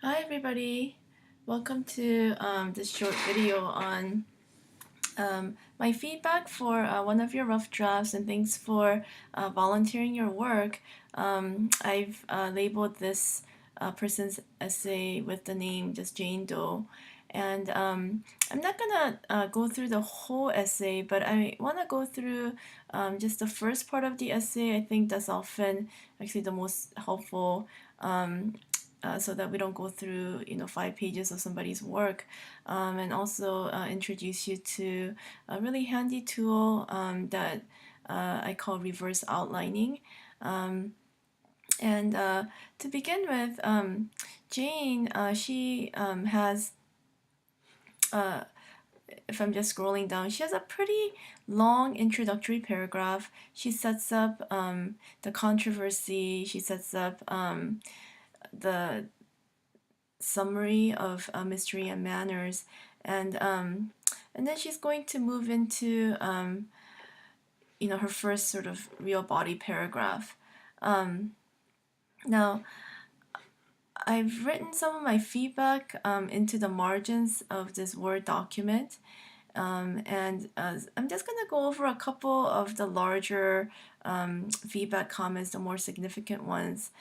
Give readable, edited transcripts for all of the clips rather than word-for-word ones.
Hi everybody, welcome to this short video on my feedback for one of your rough drafts, and thanks for volunteering your work. I've labeled this person's essay with the name just Jane Doe, and I'm not gonna go through the whole essay, but I want to go through just the first part of the essay. I think that's often actually the most helpful, so that we don't go through 5 pages of somebody's work, and also introduce you to a really handy tool that I call reverse outlining. Um, and To begin with, Jane, she has, uh, if I'm just scrolling down, she has a pretty long introductory paragraph. She sets up the controversy, she sets up the summary of mystery and manners, and then she's going to move into her first sort of real body paragraph. Um, Now, I've written some of my feedback into the margins of this Word document, and I'm just going to go over a couple of the larger feedback comments, the more significant ones.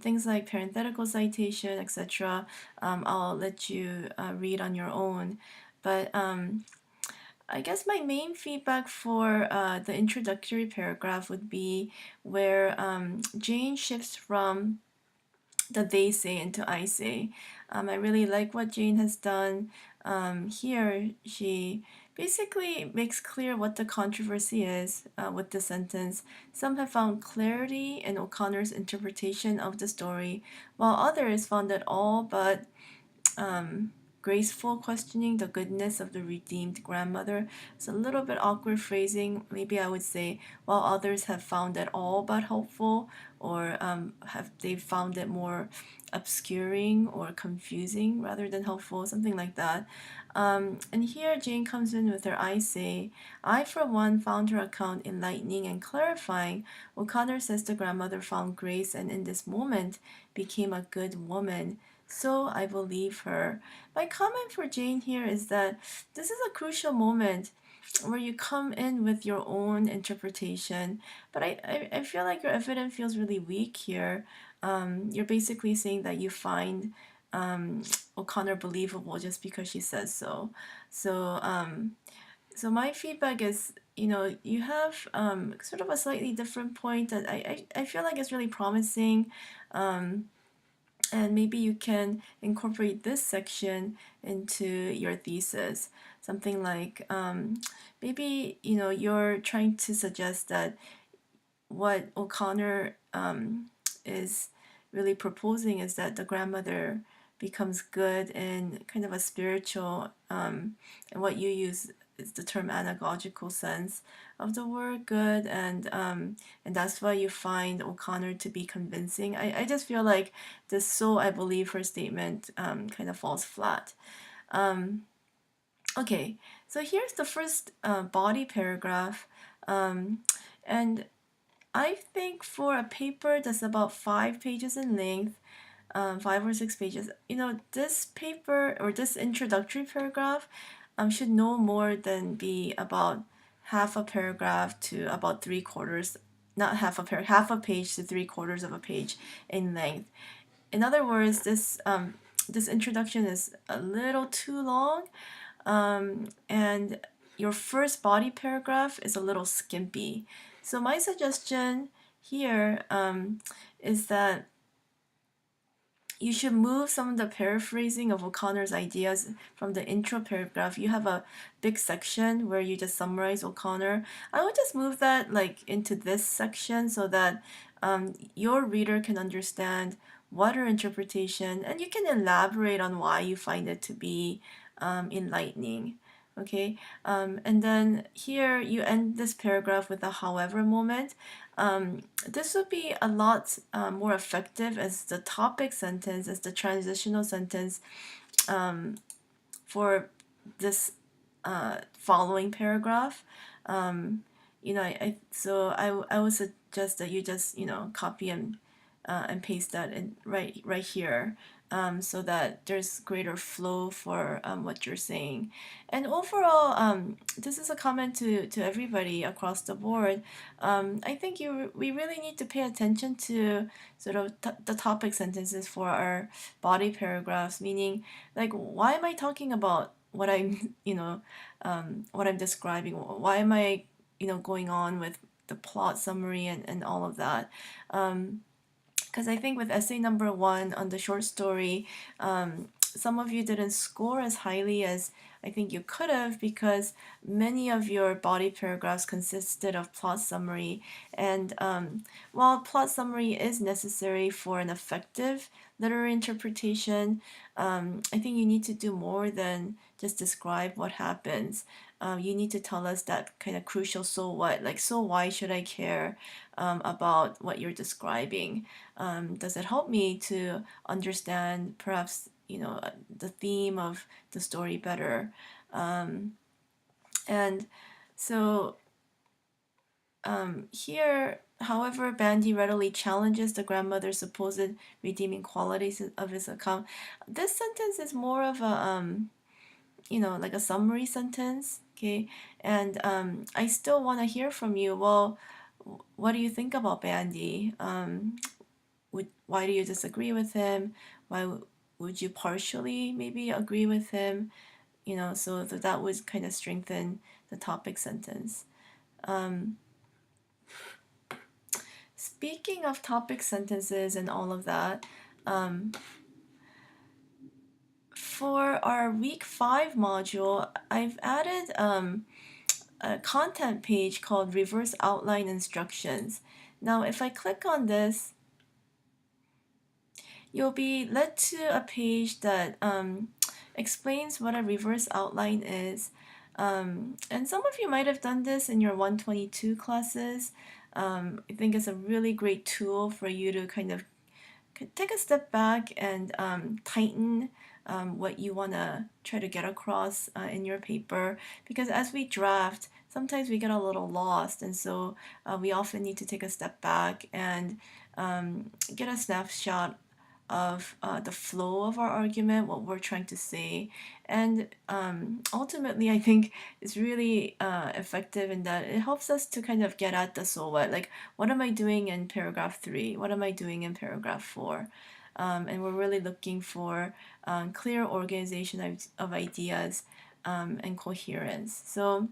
Things like parenthetical citation, etc. I'll let you read on your own. But I guess my main feedback for the introductory paragraph would be where Jane shifts from the they say into I say. I really like what Jane has done. Here, she basically makes clear what the controversy is with the sentence. Some have found clarity in O'Connor's interpretation of the story, while others found it all but um, graceful, questioning the goodness of the redeemed grandmother. It's a little bit awkward phrasing. Maybe I would say, while others have found it all but helpful, or have they found it more obscuring or confusing rather than helpful, something like that. And here Jane comes in with her I say, I for one found her account enlightening and clarifying. O'Connor says the grandmother found grace and in this moment became a good woman. So I believe her. My comment for Jane here is that this is a crucial moment where you come in with your own interpretation, but I feel like your evidence feels really weak here. You're basically saying that you find O'Connor believable just because she says so. So, so my feedback is, you have sort of a slightly different point that I feel like is really promising. And maybe you can incorporate this section into your thesis. Something like maybe you're trying to suggest that what O'Connor is really proposing is that the grandmother becomes good in kind of a spiritual, and what you use is the term anagogical sense of the word good, and that's why you find O'Connor to be convincing. I just feel like this "so I believe her" statement kind of falls flat. Um, okay, so here's the first body paragraph, and I think for a paper that's about 5 pages in length, 5 or 6 pages, this paper or this introductory paragraph should no more than be about half a paragraph to about 3/4, not half a page to 3/4 of a page in length. In other words, this introduction is a little too long, and your first body paragraph is a little skimpy. So my suggestion here is that you should move some of the paraphrasing of O'Connor's ideas from the intro paragraph. You have a big section where you just summarize O'Connor. I would just move that like into this section so that your reader can understand what her interpretation, and you can elaborate on why you find it to be enlightening. Okay, and then here you end this paragraph with a however moment. This would be a lot more effective as the topic sentence, as the transitional sentence for this following paragraph. So I would suggest that you just copy and and paste that in right here, so that there's greater flow for what you're saying. And overall, this is a comment to everybody across the board. I think we really need to pay attention to sort of the topic sentences for our body paragraphs, meaning like, why am I talking about what I'm, what I'm describing? Why am I, going on with the plot summary and all of that? Because I think with essay number 1 on the short story, some of you didn't score as highly as I think you could have, because many of your body paragraphs consisted of plot summary. And while plot summary is necessary for an effective literary interpretation, I think you need to do more than just describe what happens. You need to tell us that kind of crucial so what, like, so why should I care about what you're describing? Does it help me to understand perhaps the theme of the story better? And so here, however, Bandy readily challenges the grandmother's supposed redeeming qualities of his account. This sentence is more of a like a summary sentence, okay? And I still want to hear from you. Well, what do you think about Bandy? Why do you disagree with him? Why would you partially maybe agree with him? So that would kind of strengthen the topic sentence. Speaking of topic sentences and all of that, for our week 5 module, I've added a content page called Reverse Outline Instructions. Now, if I click on this, you'll be led to a page that explains what a reverse outline is. And some of you might have done this in your 122 classes. I think it's a really great tool for you to kind of take a step back and tighten what you want to try to get across in your paper. Because as we draft, sometimes we get a little lost, and so we often need to take a step back and get a snapshot of the flow of our argument, what we're trying to say. And ultimately, I think it's really effective in that it helps us to kind of get at the so what. Like, what am I doing in paragraph 3? What am I doing in paragraph 4? And we're really looking for clear organization of ideas and coherence. So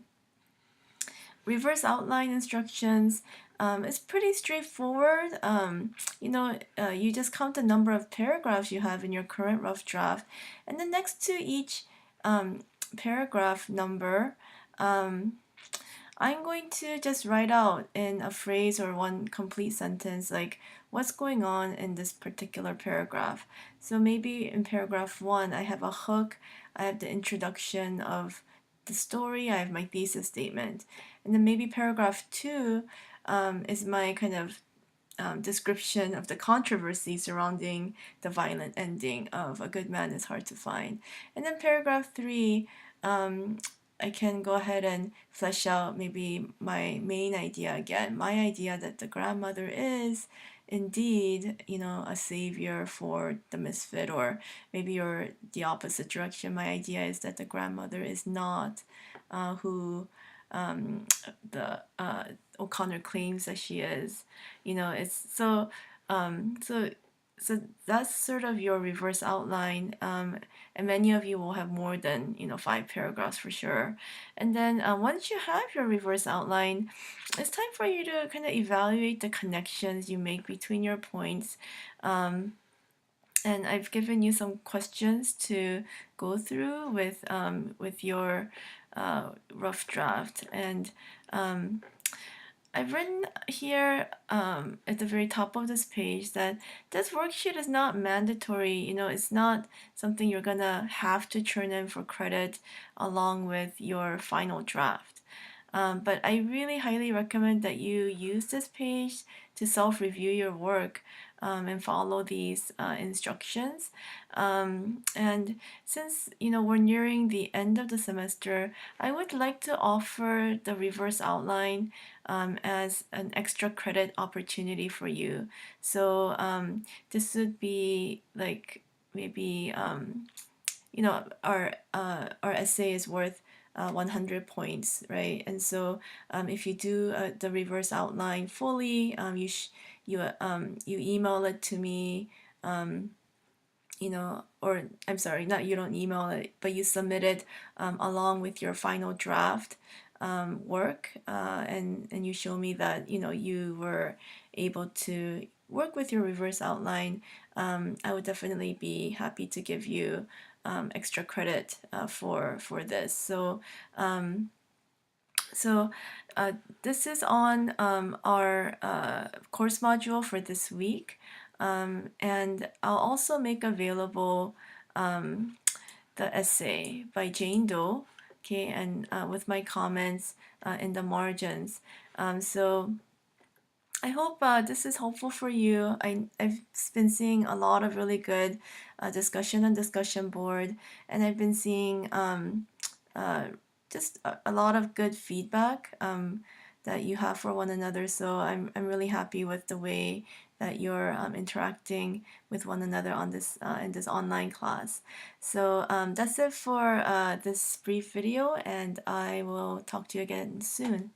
reverse outline instructions is pretty straightforward. You just count the number of paragraphs you have in your current rough draft, and then next to each paragraph number, I'm going to just write out in a phrase or one complete sentence, like, what's going on in this particular paragraph. So maybe in paragraph 1, I have a hook, I have the introduction of the story, I have my thesis statement. And then maybe paragraph 2 is my kind of description of the controversy surrounding the violent ending of A Good Man is Hard to Find. And then paragraph 3, I can go ahead and flesh out maybe my main idea again. My idea that the grandmother is indeed, a savior for the misfit, or maybe you're the opposite direction. My idea is that the grandmother is not who the O'Connor claims that she is. It's so so that's sort of your reverse outline, and many of you will have more than 5 paragraphs for sure. And then once you have your reverse outline, it's time for you to kind of evaluate the connections you make between your points. And I've given you some questions to go through with your rough draft. And I've written here at the very top of this page that this worksheet is not mandatory. It's not something you're gonna have to turn in for credit along with your final draft. But I really highly recommend that you use this page to self-review your work. and follow these instructions. And since we're nearing the end of the semester, I would like to offer the reverse outline as an extra credit opportunity for you. So this would be like maybe our essay is worth 100 points, right? And so if you do the reverse outline fully, you email it to me, or I'm sorry, not you don't email it, but you submit it along with your final draft work, and you show me that you were able to work with your reverse outline. I would definitely be happy to give you extra credit for this. So this is on our course module for this week, and I'll also make available the essay by Jane Doe, okay, and with my comments in the margins. So I hope this is helpful for you. I've been seeing a lot of really good discussion on discussion board, and I've been seeing uh, just a lot of good feedback that you have for one another. So I'm really happy with the way that you're interacting with one another on this in this online class. So that's it for this brief video, and I will talk to you again soon.